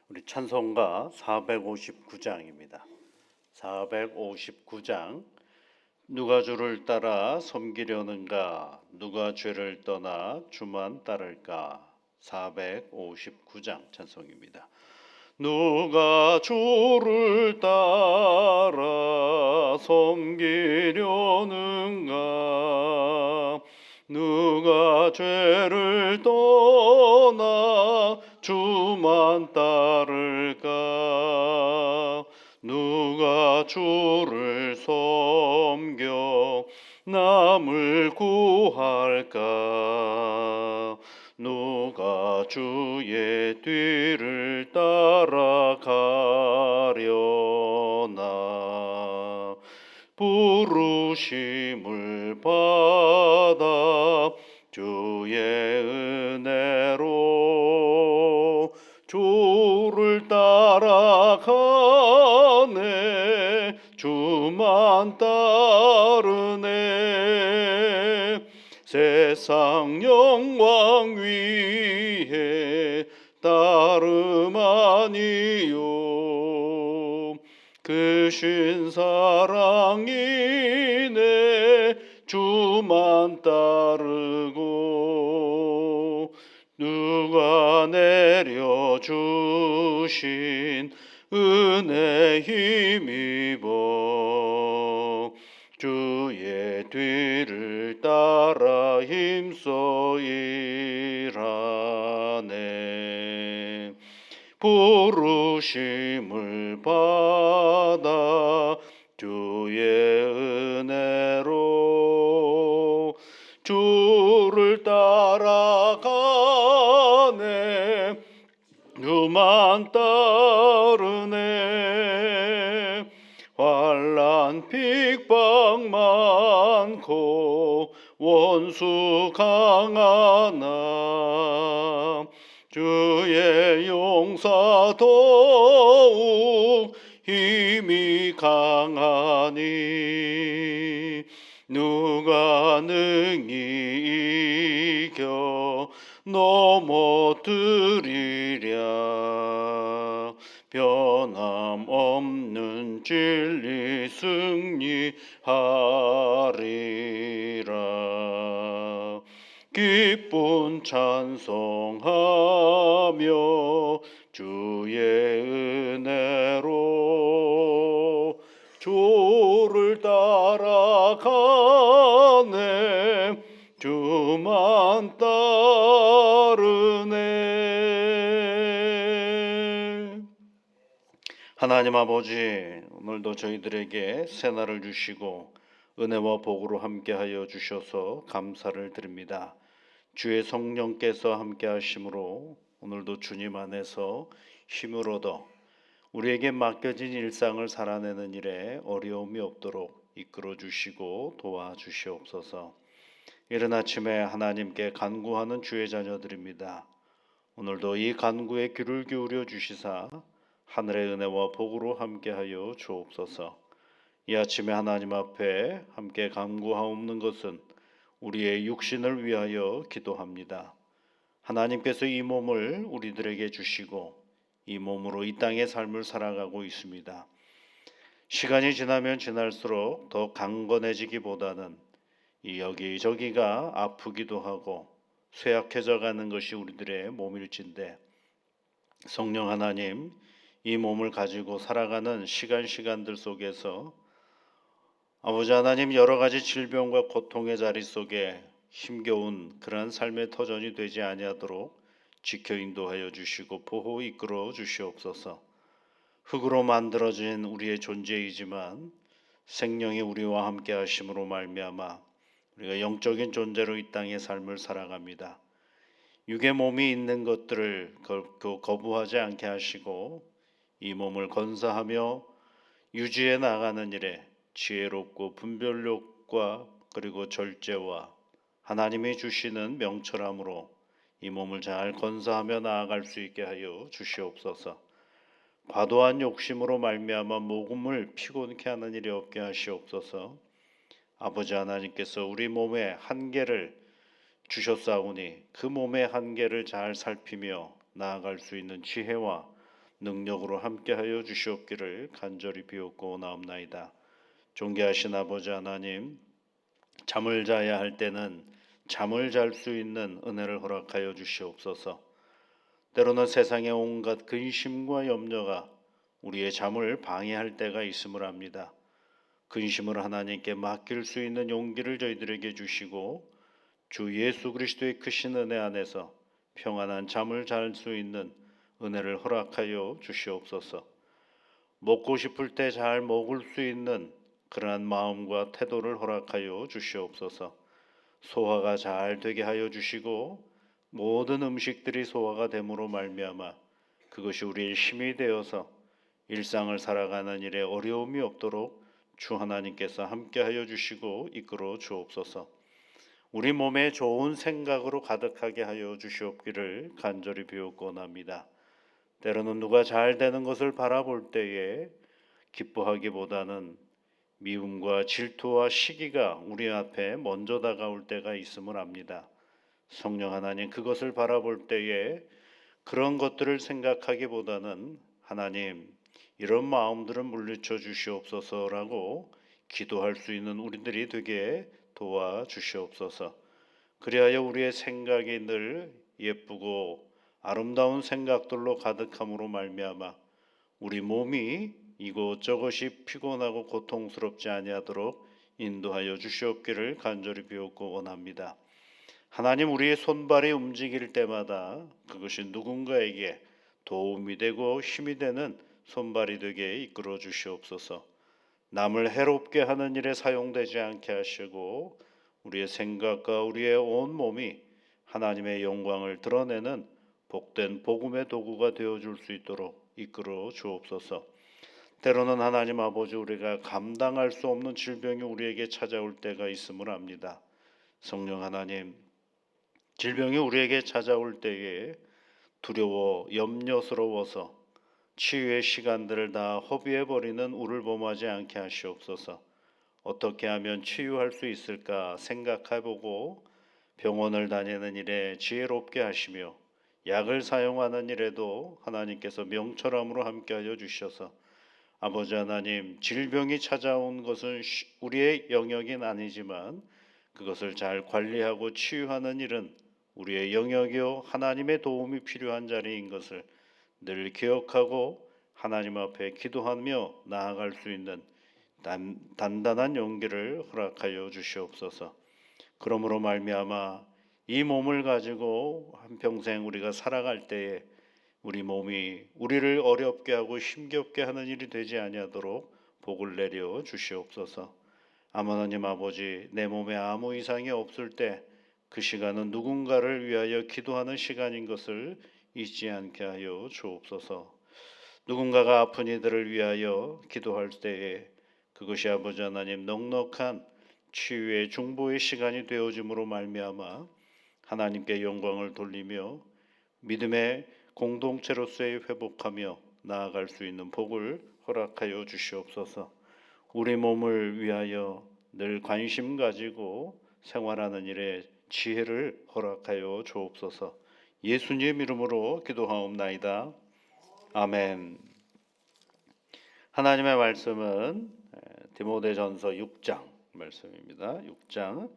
우리 찬송가 459장입니다. 459장. 누가 주를 따라 섬기려는가, 누가 죄를 떠나 주만 따를까. 459장 찬송입니다. 누가 주를 따라 섬기려는가, 누가 죄를 떠나 주만 따를까. 누가 주를 섬겨 남을 구할까. 누가 주의 뒤를 따라가려나. 부르심을 받아 주의 은혜로 주를 따라가네. 주만 따르네. 세상 영광 위에 따름 아니요. 그 신 사랑이네. 주만 따르고. 누가 내려주신 은혜 힘입어 주의 뒤를 따라 힘써 일하네. 부르심을 받아 주의 은혜로 주를 따라가네. 주만 따르네. 환난 핍박 많고 원수 강하나 주의 용사 더욱 힘이 강하니. 누가 능히 이겨 넘어뜨리랴. 변함없는 진리 승리하리라. 기쁜 찬송하며 주의 은혜로 주를 따라가네. 주만 따르네. 하나님 아버지, 오늘도 저희들에게 새날을 주시고 은혜와 복으로 함께하여 주셔서 감사를 드립니다. 주의 성령께서 함께하심으로 오늘도 주님 안에서 힘을 얻어 우리에게 맡겨진 일상을 살아내는 일에 어려움이 없도록 이끌어 주시고 도와주시옵소서. 이른 아침에 하나님께 간구하는 주의 자녀들입니다. 오늘도 이 간구에 귀를 기울여 주시사 하늘의 은혜와 복으로 함께하여 주옵소서. 이 아침에 하나님 앞에 함께 간구하옵는 것은 우리의 육신을 위하여 기도합니다. 하나님께서 이 몸을 우리들에게 주시고 이 몸으로 이 땅의 삶을 살아가고 있습니다. 시간이 지나면 지날수록 더 강건해지기보다는 이 여기저기가 아프기도 하고 쇠약해져 가는 것이 우리들의 몸일진데, 성령 하나님, 이 몸을 가지고 살아가는 시간들 속에서 아버지 하나님, 여러 가지 질병과 고통의 자리 속에 힘겨운 그러한 삶의 터전이 되지 아니하도록 지켜 인도하여 주시고 보호 이끌어 주시옵소서. 흙으로 만들어진 우리의 존재이지만 생명이 우리와 함께 하심으로 말미암아 우리가 영적인 존재로 이 땅의 삶을 살아갑니다. 육의 몸이 있는 것들을 거부하지 않게 하시고 이 몸을 건사하며 유지해 나가는 일에 지혜롭고 분별력과 그리고 절제와 하나님이 주시는 명철함으로 이 몸을 잘 건사하며 나아갈 수 있게 하여 주시옵소서. 과도한 욕심으로 말미암아 몸을 피곤케 하는 일이 없게 하시옵소서. 아버지 하나님께서 우리 몸의 한계를 주셨사오니 그 몸의 한계를 잘 살피며 나아갈 수 있는 지혜와 능력으로 함께하여 주시옵기를 간절히 비옵고 나옵나이다. 존귀하신 아버지 하나님, 잠을 자야 할 때는 잠을 잘 수 있는 은혜를 허락하여 주시옵소서. 때로는 세상의 온갖 근심과 염려가 우리의 잠을 방해할 때가 있음을 압니다. 근심을 하나님께 맡길 수 있는 용기를 저희들에게 주시고 주 예수 그리스도의 크신 은혜 안에서 평안한 잠을 잘 수 있는 은혜를 허락하여 주시옵소서. 먹고 싶을 때 잘 먹을 수 있는 그러한 마음과 태도를 허락하여 주시옵소서. 소화가 잘 되게 하여 주시고 모든 음식들이 소화가 됨으로 말미암아 그것이 우리의 힘이 되어서 일상을 살아가는 일에 어려움이 없도록 주 하나님께서 함께하여 주시고 이끌어 주옵소서. 우리 몸에 좋은 생각으로 가득하게 하여 주시옵기를 간절히 비옵곤 합니다. 때로는 누가 잘 되는 것을 바라볼 때에 기뻐하기보다는 미움과 질투와 시기가 우리 앞에 먼저 다가올 때가 있음을 압니다. 성령 하나님, 그것을 바라볼 때에 그런 것들을 생각하기보다는 하나님, 이런 마음들은 물리쳐 주시옵소서라고 기도할 수 있는 우리들이 되게 도와주시옵소서. 그리하여 우리의 생각이 늘 예쁘고 아름다운 생각들로 가득함으로 말미암아 우리 몸이 이곳저곳이 피곤하고 고통스럽지 아니하도록 인도하여 주시옵기를 간절히 비옵고 원합니다. 하나님, 우리의 손발이 움직일 때마다 그것이 누군가에게 도움이 되고 힘이 되는 손발이 되게 이끌어 주시옵소서. 남을 해롭게 하는 일에 사용되지 않게 하시고 우리의 생각과 우리의 온 몸이 하나님의 영광을 드러내는 복된 복음의 도구가 되어줄 수 있도록 이끌어 주옵소서. 때로는 하나님 아버지, 우리가 감당할 수 없는 질병이 우리에게 찾아올 때가 있음을 압니다. 성령 하나님, 질병이 우리에게 찾아올 때에 두려워 염려스러워서 치유의 시간들을 다 허비해버리는 우를 범하지 않게 하시옵소서. 어떻게 하면 치유할 수 있을까 생각해보고 병원을 다니는 일에 지혜롭게 하시며 약을 사용하는 일에도 하나님께서 명철함으로 함께하여 주셔서 아버지 하나님, 질병이 찾아온 것은 우리의 영역은 아니지만 그것을 잘 관리하고 치유하는 일은 우리의 영역이요 하나님의 도움이 필요한 자리인 것을 늘 기억하고 하나님 앞에 기도하며 나아갈 수 있는 단단한 용기를 허락하여 주시옵소서. 그러므로 말미암아 이 몸을 가지고 한평생 우리가 살아갈 때에 우리 몸이 우리를 어렵게 하고 힘겹게 하는 일이 되지 아니하도록 복을 내려 주시옵소서. 하나님 아버지, 내 몸에 아무 이상이 없을 때 그 시간은 누군가를 위하여 기도하는 시간인 것을 잊지 않게 하여 주옵소서. 누군가가 아픈 이들을 위하여 기도할 때에 그것이 아버지 하나님 넉넉한 치유의 중보의 시간이 되어짐으로 말미암아 하나님께 영광을 돌리며 믿음의 공동체로서의 회복하며 나아갈 수 있는 복을 허락하여 주시옵소서. 우리 몸을 위하여 늘 관심 가지고 생활하는 일에 지혜를 허락하여 주옵소서. 예수님 이름으로 기도하옵나이다. 아멘. 하나님의 말씀은 디모데전서 6장 말씀입니다. 6장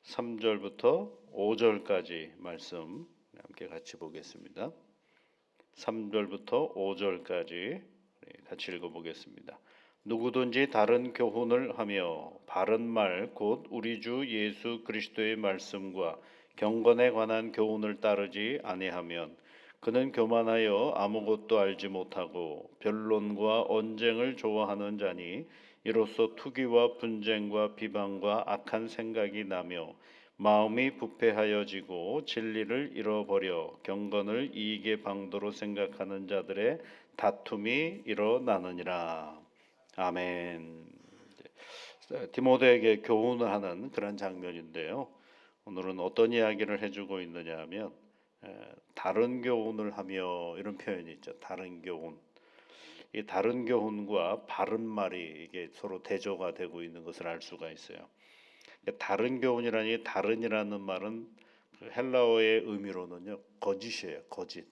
3절부터 5절까지 말씀 함께 같이 보겠습니다. 3절부터 5절까지 같이 읽어보겠습니다. 누구든지 다른 교훈을 하며 바른 말 곧 우리 주 예수 그리스도의 말씀과 경건에 관한 교훈을 따르지 아니하면 그는 교만하여 아무것도 알지 못하고 변론과 언쟁을 좋아하는 자니 이로써 투기와 분쟁과 비방과 악한 생각이 나며 마음이 부패하여지고 진리를 잃어버려 경건을 이익의 방도로 생각하는 자들의 다툼이 일어나느니라. 아멘. 디모데에게 교훈을 하는 그런 장면인데요. 오늘은 어떤 이야기를 해주고 있느냐 하면 다른 교훈을 하며 이런 표현이 있죠. 다른 교훈. 이 다른 교훈과 바른 말이 이게 서로 대조가 되고 있는 것을 알 수가 있어요. 다른 교훈이라니 다른이라는 말은 그 헬라어의 의미로는요 거짓이에요. 거짓.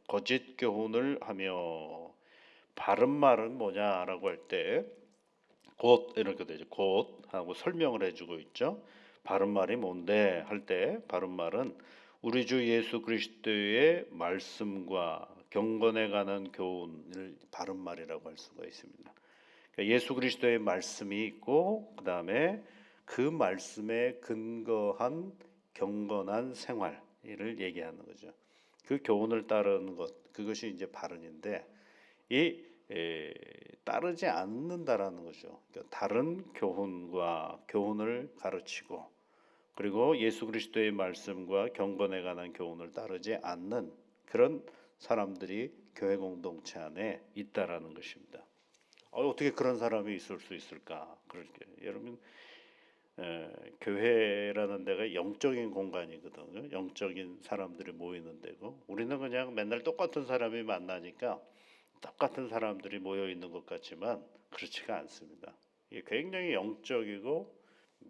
거짓 교훈을 하며. 바른 말은 뭐냐라고 할 때 곧 이렇게 되죠. 곧 하고 설명을 해주고 있죠. 바른 말이 뭔데 할 때 바른 말은 우리 주 예수 그리스도의 말씀과 경건에 관한 교훈을 바른 말이라고 할 수가 있습니다. 그러니까 예수 그리스도의 말씀이 있고 그다음에 그 말씀에 근거한 경건한 생활을 얘기하는 거죠. 그 교훈을 따르는 것, 그것이 이제 바른인데 이 따르지 않는다라는 거죠. 그러니까 다른 교훈과 교훈을 가르치고 그리고 예수 그리스도의 말씀과 경건에 관한 교훈을 따르지 않는 그런 사람들이 교회 공동체 안에 있다라는 것입니다. 어떻게 그런 사람이 있을 수 있을까? 그렇게 여러분 교회라는 데가 영적인 공간이거든요. 영적인 사람들이 모이는 데고 우리는 그냥 맨날 똑같은 사람이 만나니까 똑같은 사람들이 모여 있는 것 같지만 그렇지가 않습니다. 이게 굉장히 영적이고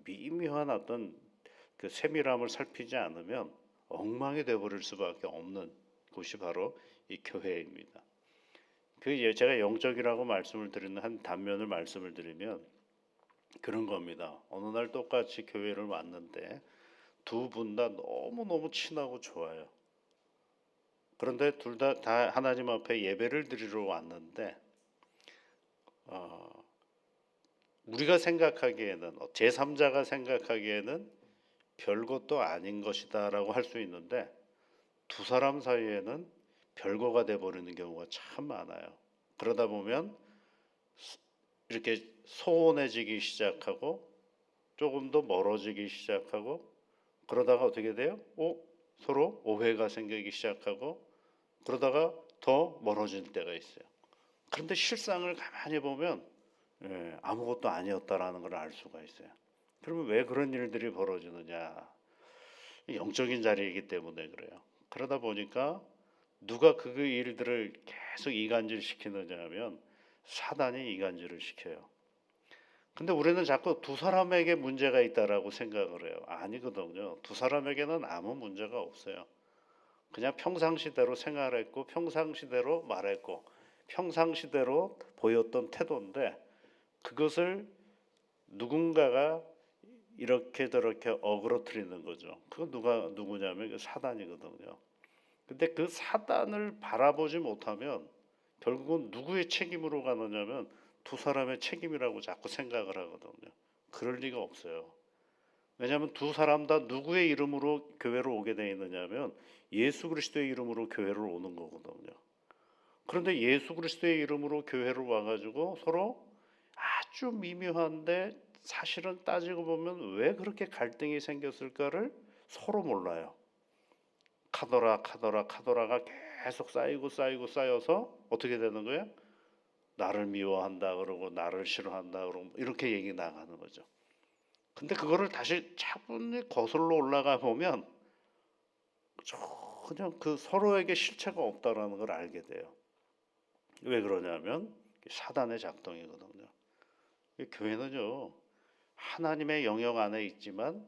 미묘한 어떤 그 세밀함을 살피지 않으면 엉망이 되어버릴 수밖에 없는 곳이 바로 이 교회입니다. 제가 영적이라고 말씀을 드리는 한 단면을 말씀을 드리면 그런 겁니다. 어느 날 똑같이 교회를 왔는데 두 분 다 너무너무 친하고 좋아요. 그런데 둘 다 하나님 앞에 예배를 드리러 왔는데 우리가 생각하기에는 제3자가 생각하기에는 별것도 아닌 것이다라고 할 수 있는데 두 사람 사이에는 별거가 돼 버리는 경우가 참 많아요. 그러다 보면 이렇게 소원해지기 시작하고 조금 더 멀어지기 시작하고 그러다가 어떻게 돼요? 서로 오해가 생기기 시작하고 그러다가 더 멀어질 때가 있어요. 그런데 실상을 가만히 보면 아무것도 아니었다라는 걸 알 수가 있어요. 그러면 왜 그런 일들이 벌어지느냐? 영적인 자리이기 때문에 그래요. 그러다 보니까 누가 그 일들을 계속 이간질 시키느냐 하면 사단이 이간질을 시켜요. 근데 우리는 자꾸 두 사람에게 문제가 있다라고 생각을 해요. 아니거든요. 두 사람에게는 아무 문제가 없어요. 그냥 평상시대로 생활했고 평상시대로 말했고 평상시대로 보였던 태도인데 그것을 누군가가 이렇게 저렇게 어그러뜨리는 거죠. 그건 누구냐면 사단이거든요. 근데 그 사단을 바라보지 못하면 결국은 누구의 책임으로 가느냐면 두 사람의 책임이라고 자꾸 생각을 하거든요. 그럴 리가 없어요. 왜냐하면 두 사람 다 누구의 이름으로 교회로 오게 되어 있느냐면 예수 그리스도의 이름으로 교회를 오는 거거든요. 그런데 예수 그리스도의 이름으로 교회를 와가지고 서로 아주 미묘한데 사실은 따지고 보면 왜 그렇게 갈등이 생겼을까를 서로 몰라요. 카더라가 계속 쌓여서 어떻게 되는 거예요? 나를 미워한다 그러고 나를 싫어한다 그러고 이렇게 얘기 나가는 거죠. 근데 그거를 다시 차분히 거슬러 올라가 보면 그냥 그 서로에게 실체가 없다라는 걸 알게 돼요. 왜 그러냐면 사단의 작동이거든요. 교회는요 하나님의 영역 안에 있지만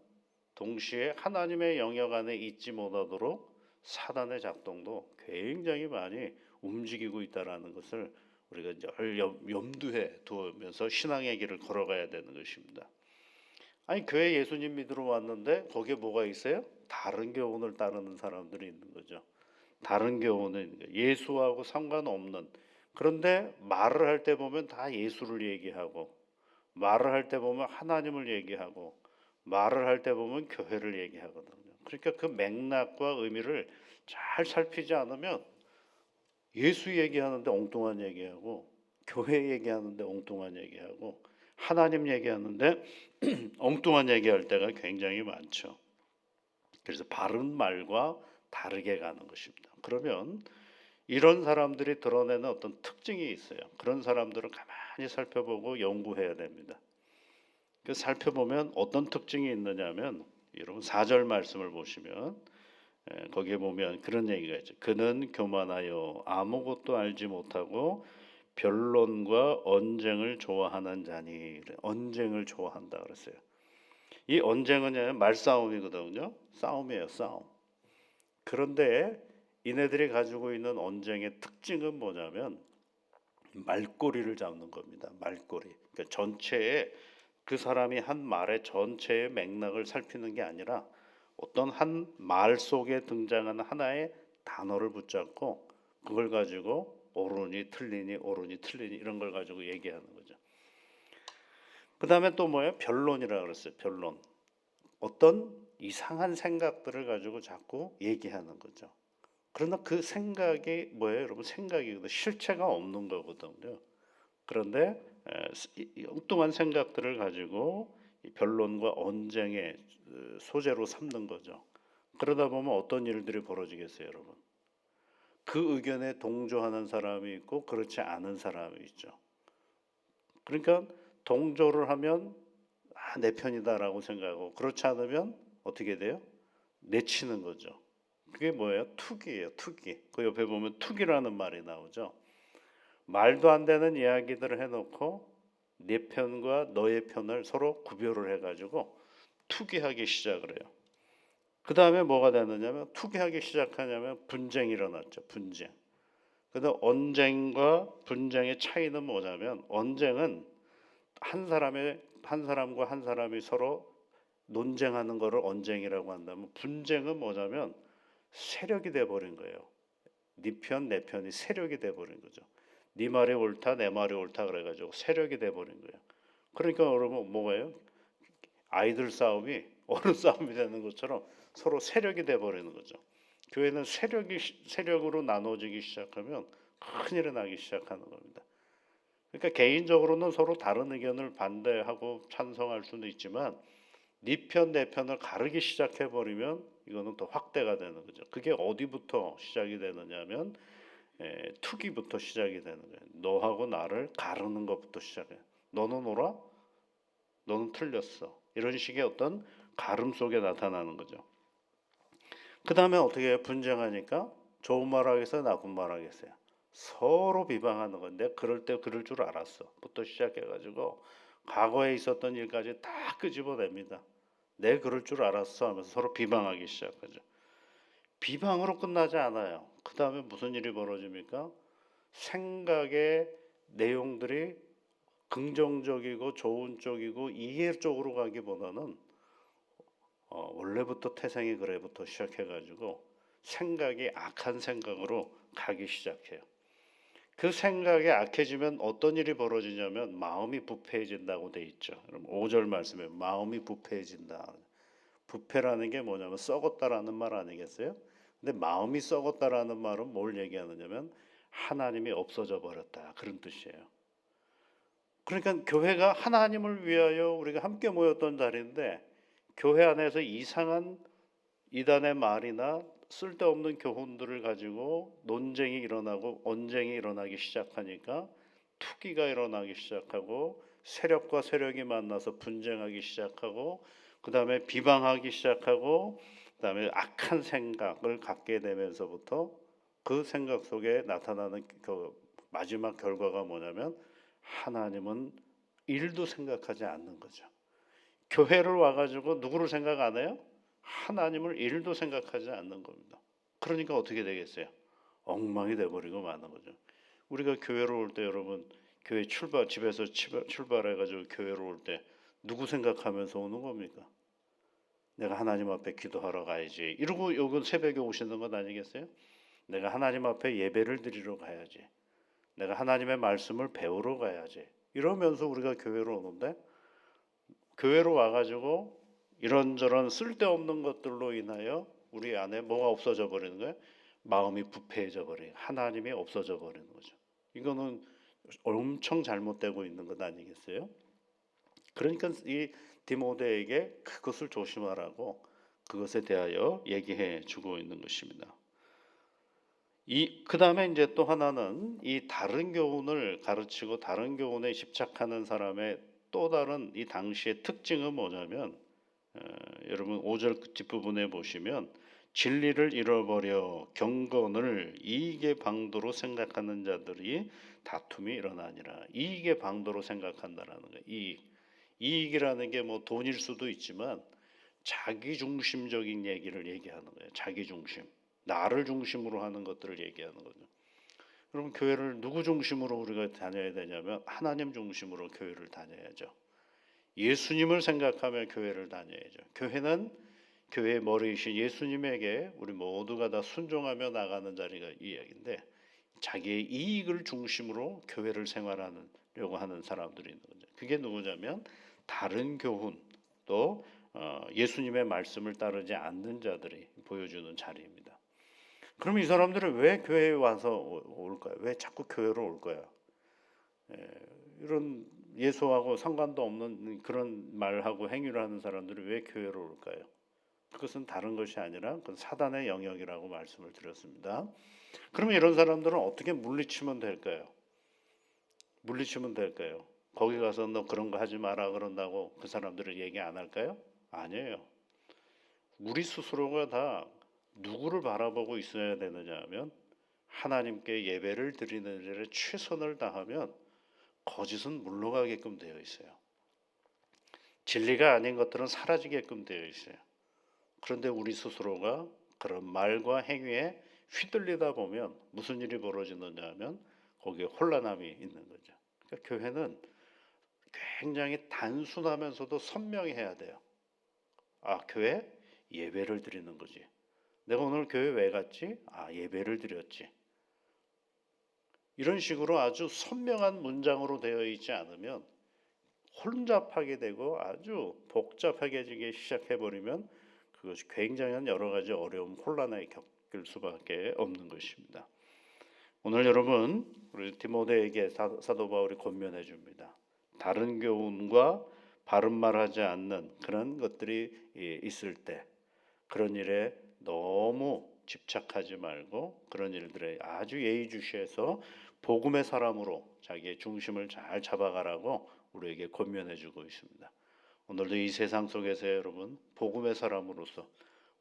동시에 하나님의 영역 안에 있지 못하도록 사단의 작동도 굉장히 많이 움직이고 있다라는 것을 우리가 늘 염두에 두면서 신앙의 길을 걸어가야 되는 것입니다. 아니 교회 예수님 믿으러 왔는데 거기에 뭐가 있어요? 다른 교훈을 따르는 사람들이 있는 거죠. 다른 교훈은 예수하고 상관없는 그런데 말을 할 때 보면 다 예수를 얘기하고 말을 할 때 보면 하나님을 얘기하고 말을 할 때 보면 교회를 얘기하거든요. 그러니까 그 맥락과 의미를 잘 살피지 않으면 예수 얘기하는데 엉뚱한 얘기하고 교회 얘기하는데 엉뚱한 얘기하고 하나님 얘기하는데 엉뚱한 얘기할 때가 굉장히 많죠. 그래서 바른 말과 다르게 가는 것입니다. 그러면 이런 사람들이 드러내는 어떤 특징이 있어요. 그런 사람들을 가만히 살펴보고 연구해야 됩니다. 그 살펴보면 어떤 특징이 있느냐면 여러분 4절 말씀을 보시면 거기에 보면 그런 얘기가 있죠. 그는 교만하여 아무것도 알지 못하고 변론과 언쟁을 좋아하는 자니. 언쟁을 좋아한다 그랬어요. 이 언쟁은 말싸움이거든요. 싸움이에요, 싸움. 그런데 이네들이 가지고 있는 언쟁의 특징은 뭐냐면 말꼬리를 잡는 겁니다. 말꼬리. 그러니까 전체의 그 사람이 한 말의 전체의 맥락을 살피는 게 아니라 어떤 한 말 속에 등장하는 하나의 단어를 붙잡고 그걸 가지고 옳으니 틀리니 옳으니 틀리니 이런 걸 가지고 얘기하는 거죠. 그 다음에 또 뭐예요? 변론이라고 그랬어요. 변론. 어떤 이상한 생각들을 가지고 자꾸 얘기하는 거죠. 그러나 그 생각이 뭐예요? 여러분 생각이거든. 실체가 없는 거거든요. 그런데 엉뚱한 생각들을 가지고 변론과 언쟁의 소재로 삼는 거죠. 그러다 보면 어떤 일들이 벌어지겠어요, 여러분? 그 의견에 동조하는 사람이 있고 그렇지 않은 사람이 있죠. 그러니까 동조를 하면 내 편이다라고 생각하고 그렇지 않으면 어떻게 돼요? 내치는 거죠. 그게 뭐예요? 투기예요, 투기. 그 옆에 보면 투기라는 말이 나오죠. 말도 안 되는 이야기들을 해놓고 내 편과 너의 편을 서로 구별을 해가지고 투기하기 시작을 해요. 그 다음에 뭐가 되느냐면 투기하기 시작하냐면 분쟁이 일어났죠. 분쟁. 그다음 언쟁과 분쟁의 차이는 뭐냐면 언쟁은 한 사람과 한 사람이 서로 논쟁하는 것을 언쟁이라고 한다면 분쟁은 뭐냐면 세력이 돼 버린 거예요. 네 편, 내 편이 세력이 돼 버린 거죠. 네 말이 옳다, 내 말이 옳다 그래가지고 세력이 돼 버린 거예요. 그러니까 여러분 뭐예요? 아이들 싸움이 어른 싸움이 되는 것처럼 서로 세력이 돼 버리는 거죠. 교회는 세력으로 나눠지기 시작하면 큰일이 나기 시작하는 겁니다. 그러니까 개인적으로는 서로 다른 의견을 반대하고 찬성할 수는 있지만 네 편, 내 편을 가르기 시작해 버리면 이거는 더 확대가 되는 거죠. 그게 어디부터 시작이 되느냐면 투기부터 시작이 되는 거예요. 너하고 나를 가르는 것부터 시작해. 너는 옳아, 너는 틀렸어. 이런 식의 어떤 가름 속에 나타나는 거죠. 그 다음에 어떻게 해요? 분쟁하니까 좋은 말 하겠어요, 나쁜 말 하겠어요. 서로 비방하는 건데 그럴 때 그럴 줄 알았어. 부터 시작해가지고 과거에 있었던 일까지 다 끄집어냅니다. 내 그럴 줄 알았어 하면서 서로 비방하기 시작하죠. 비방으로 끝나지 않아요. 그 다음에 무슨 일이 벌어집니까? 생각의 내용들이 긍정적이고 좋은 쪽이고 이해 쪽으로 가기보다는 원래부터 태생이 그래부터 시작해가지고 생각이 악한 생각으로 가기 시작해요. 그 생각이 악해지면 어떤 일이 벌어지냐면 마음이 부패해진다고 돼 있죠. 그럼 5절 말씀에 마음이 부패해진다. 부패라는 게 뭐냐면 썩었다라는 말 아니겠어요? 근데 마음이 썩었다라는 말은 뭘 얘기하느냐면 하나님이 없어져 버렸다 그런 뜻이에요. 그러니까 교회가 하나님을 위하여 우리가 함께 모였던 자리인데 교회 안에서 이상한 이단의 말이나 쓸데없는 교훈들을 가지고 논쟁이 일어나고 언쟁이 일어나기 시작하니까 투기가 일어나기 시작하고 세력과 세력이 만나서 분쟁하기 시작하고 그 다음에 비방하기 시작하고 그 다음에 악한 생각을 갖게 되면서부터 그 생각 속에 나타나는 그 마지막 결과가 뭐냐면 하나님은 일도 생각하지 않는 거죠. 교회를 와가지고 누구를 생각 안 해요? 하나님을 일도 생각하지 않는 겁니다. 그러니까 어떻게 되겠어요? 엉망이 돼버리고 마는 거죠. 우리가 교회로 올 때 여러분 교회 집에서 출발해가지고 교회로 올 때 누구 생각하면서 오는 겁니까? 내가 하나님 앞에 기도하러 가야지 이러고 요건 새벽에 오시는 것 아니겠어요? 내가 하나님 앞에 예배를 드리러 가야지. 내가 하나님의 말씀을 배우러 가야지. 이러면서 우리가 교회로 오는데 교회로 와가지고 이런저런 쓸데없는 것들로 인하여 우리 안에 뭐가 없어져 버리는 거예요? 마음이 부패해져 버려요. 하나님이 없어져 버리는 거죠. 이거는 엄청 잘못되고 있는 것 아니겠어요? 그러니까 이 디모데에게 그것을 조심하라고 그것에 대하여 얘기해 주고 있는 것입니다. 그 다음에 이제 또 하나는 이 다른 교훈을 가르치고 다른 교훈에 집착하는 사람의 또 다른 이 당시의 특징은 뭐냐면 여러분 5절 뒷부분에 보시면 진리를 잃어버려 경건을 이익의 방도로 생각하는 자들이 다툼이 일어나니라. 이익의 방도로 생각한다라는 거예요. 이익이라는 게 뭐 돈일 수도 있지만 자기 중심적인 얘기를 얘기하는 거예요. 자기 중심. 나를 중심으로 하는 것들을 얘기하는 거죠. 그럼 교회를 누구 중심으로 우리가 다녀야 되냐면 하나님 중심으로 교회를 다녀야죠. 예수님을 생각하며 교회를 다녀야죠. 교회는 교회의 머리이신 예수님에게 우리 모두가 다 순종하며 나가는 자리가 이야기인데, 자기의 이익을 중심으로 교회를 생활하려고 하는 사람들이 있는 거죠. 그게 누구냐면 다른 교훈 또 예수님의 말씀을 따르지 않는 자들이 보여주는 자리입니다. 그럼 이 사람들은 왜 교회에 와서 올까요? 왜 자꾸 교회로 올까요? 이런 예수하고 상관도 없는 그런 말하고 행위를 하는 사람들이 왜 교회로 올까요? 그것은 다른 것이 아니라 그건 사단의 영역이라고 말씀을 드렸습니다. 그러면 이런 사람들은 어떻게 물리치면 될까요? 물리치면 될까요? 거기 가서 너 그런 거 하지 마라 그런다고 그 사람들을 얘기 안 할까요? 아니에요. 우리 스스로가 다 누구를 바라보고 있어야 되느냐 하면 하나님께 예배를 드리는 일에 최선을 다하면 거짓은 물러가게끔 되어 있어요. 진리가 아닌 것들은 사라지게끔 되어 있어요. 그런데 우리 스스로가 그런 말과 행위에 휘둘리다 보면 무슨 일이 벌어지느냐 하면 거기에 혼란함이 있는 거죠. 그러니까 교회는 굉장히 단순하면서도 선명해야 돼요. 아, 교회 예배를 드리는 거지. 내가 오늘 교회 왜 갔지? 아, 예배를 드렸지. 이런 식으로 아주 선명한 문장으로 되어 있지 않으면 혼잡하게 되고 아주 복잡하게 시작해버리면 그것이 굉장한 여러 가지 어려움, 혼란을 겪을 수밖에 없는 것입니다. 오늘 여러분 우리 디모데에게 사도 바울이 권면해 줍니다. 다른 교훈과 바른 말하지 않는 그런 것들이 있을 때 그런 일에 너무 집착하지 말고 그런 일들에 아주 예의주시해서 복음의 사람으로 자기의 중심을 잘 잡아가라고 우리에게 권면해 주고 있습니다. 오늘도 이 세상 속에서 여러분 복음의 사람으로서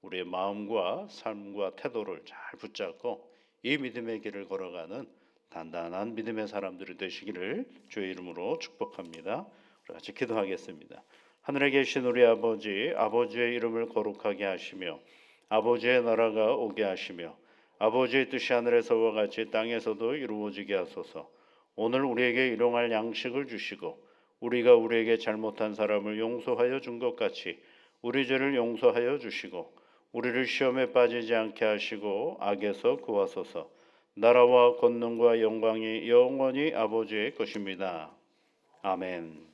우리의 마음과 삶과 태도를 잘 붙잡고 이 믿음의 길을 걸어가는 단단한 믿음의 사람들이 되시기를 주의 이름으로 축복합니다. 우리 같이 기도하겠습니다. 하늘에 계신 우리 아버지, 아버지의 이름을 거룩하게 하시며 아버지의 나라가 오게 하시며 아버지의 뜻이 하늘에서와 같이 땅에서도 이루어지게 하소서. 오늘 우리에게 일용할 양식을 주시고 우리가 우리에게 잘못한 사람을 용서하여 준 것 같이 우리 죄를 용서하여 주시고 우리를 시험에 빠지지 않게 하시고 악에서 구하소서. 나라와 권능과 영광이 영원히 아버지의 것입니다. 아멘.